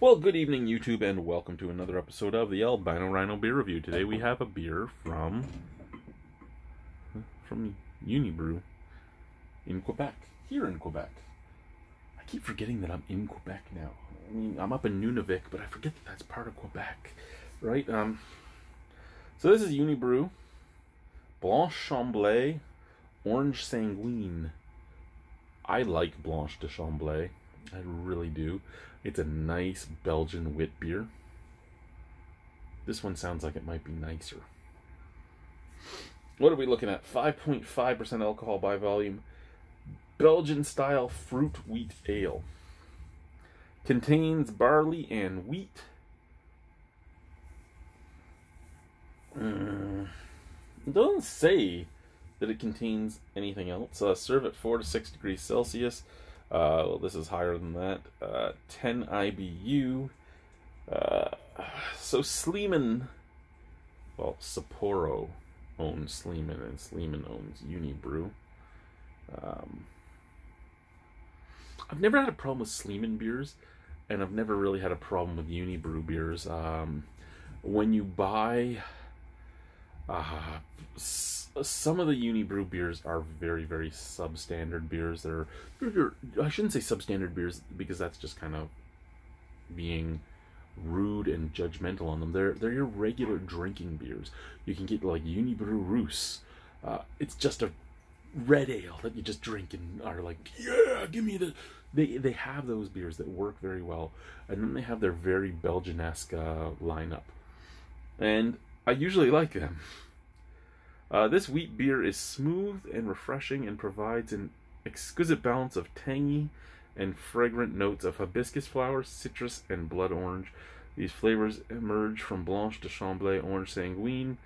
Well, good evening, YouTube, and welcome to another episode of the Albino Rhino Beer Review. Today we have a beer from Unibroue in Quebec, here in Quebec. I keep forgetting that I'm in Quebec now. I mean, I'm up in Nunavik, but I forget that that's part of Quebec, right? So this is Unibroue, Blanche Chambly, Orange Sanguine. I like Blanche de Chambly. I really do. It's a nice Belgian wit beer. This one sounds like it might be nicer. What are we looking at? 5.5% alcohol by volume. Belgian style fruit wheat ale. Contains barley and wheat. It doesn't say that it contains anything else. Serve at 4 to 6 degrees Celsius. Well, this is higher than that. 10 IBU. So Sleeman, well, Sapporo owns Sleeman, and Sleeman owns Unibroue. I've never had a problem with Sleeman beers, and I've never really had a problem with Unibroue beers. When you buy some of the Unibroue beers are very, very substandard beers. I shouldn't say substandard beers because that's just kind of being rude and judgmental on them. They're your regular drinking beers. You can get like Unibroue Russe. It's just a red ale that you just drink and are like, yeah, give me the. They have those beers that work very well, and then they have their very Belgian-esque lineup, and I usually like them. This wheat beer is smooth and refreshing and provides an exquisite balance of tangy and fragrant notes of hibiscus flowers, citrus, and blood orange. These flavors emerge from Blanche de Chambly Orange Sanguine,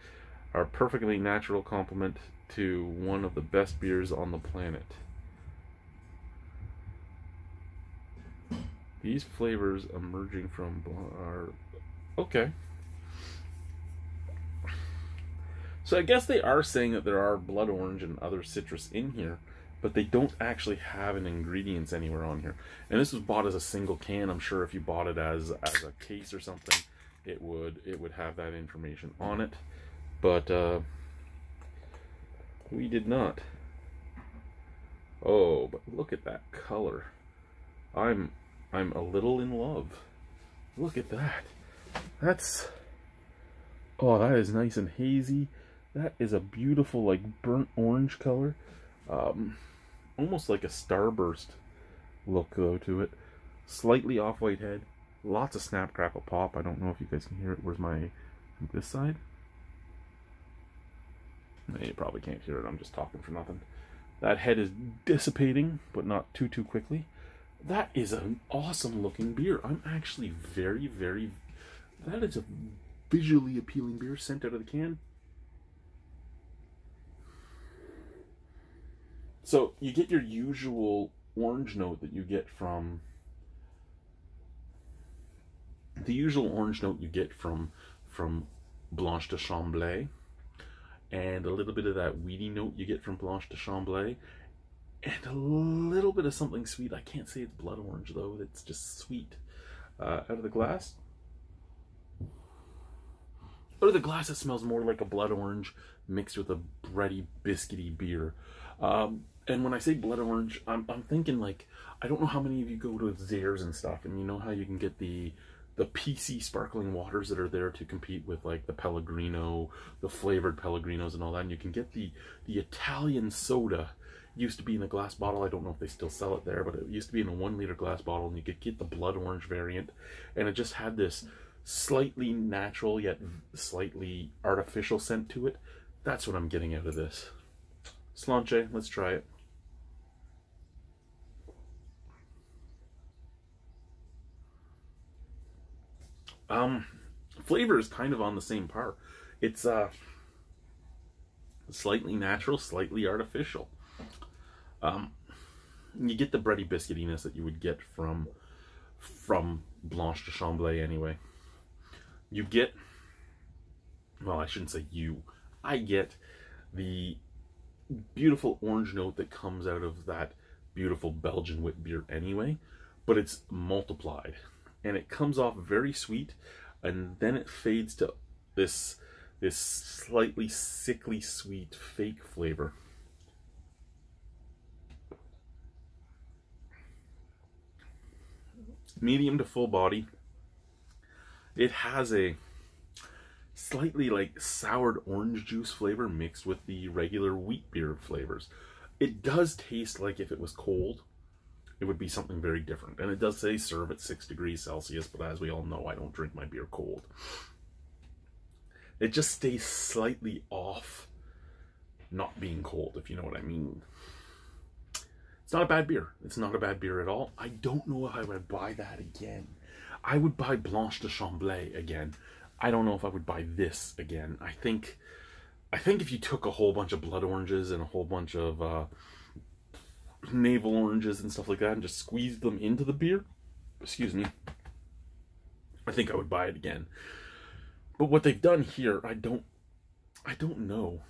are a perfectly natural complement to one of the best beers on the planet. These flavors emerging from Blanche are... okay. So I guess they are saying that there are blood orange and other citrus in here, but they don't actually have an ingredients anywhere on here. And this was bought as a single can. I'm sure if you bought it as a case or something, it would have that information on it. But we did not. Oh, but look at that color. I'm a little in love. Look at that. Oh, that is nice and hazy. That is a beautiful, like, burnt orange color. Almost like a starburst look, though, to it. Slightly off-white head. Lots of snap, crackle, pop. I don't know if you guys can hear it. Where's this side? You probably can't hear it. I'm just talking for nothing. That head is dissipating, but not too quickly. That is an awesome-looking beer. I'm actually very, very... That is a visually appealing beer sent out of the can. So you get your usual orange note that you get from Blanche de Chambly, and a little bit of that weedy note you get from Blanche de Chambly, and a little bit of something sweet. I can't say it's blood orange though. It's just sweet. Out of the glass. Out of the glass, it smells more like a blood orange mixed with a bready, biscuity beer. And when I say blood orange, I'm thinking, like, I don't know how many of you go to Zehrs and stuff, and you know how you can get the PC sparkling waters that are there to compete with, like, the Pellegrino, the flavored Pellegrinos and all that, and you can get the Italian soda. It used to be in a glass bottle. I don't know if they still sell it there, but it used to be in a 1 liter glass bottle, and you could get the blood orange variant, and it just had this slightly natural yet slightly artificial scent to it. That's what I'm getting out of this. Slanche, let's try it. Flavor is kind of on the same par. It's slightly natural, slightly artificial. You get the bready biscuitiness that you would get from Blanche de Chambly anyway. You get, well, I shouldn't say you. I get the beautiful orange note that comes out of that beautiful Belgian wit beer anyway, but it's multiplied. and it comes off very sweet, and then it fades to this slightly sickly sweet fake flavor. Medium to full body. It has a slightly like soured orange juice flavor mixed with the regular wheat beer flavors. It does taste like if it was cold, it would be something very different. And it does say serve at 6 degrees Celsius, but as we all know, I don't drink my beer cold. It just stays slightly off not being cold, if you know what I mean. It's not a bad beer. It's not a bad beer at all. I don't know if I would buy that again. I would buy Blanche de Chambly again. I don't know if I would buy this again. I think if you took a whole bunch of blood oranges and a whole bunch of navel oranges and stuff like that and just squeezed them into the beer, excuse me, I think I would buy it again. But what they've done here, I don't know.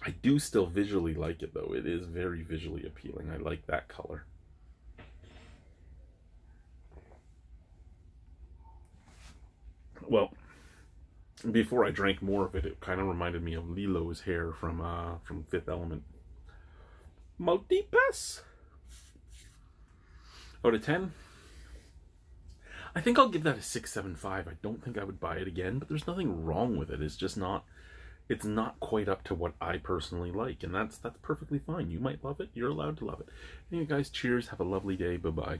I do still visually like it, though. It is very visually appealing. I like that color. Well, before I drank more of it, it kind of reminded me of Lilo's hair from Fifth Element. Multipass. Out of 10, I think I'll give that a 6.75. I don't think I would buy it again, but there's nothing wrong with it. It's just not. It's not quite up to what I personally like, and that's perfectly fine. You might love it. You're allowed to love it. Anyway, guys, cheers. Have a lovely day. Bye-bye.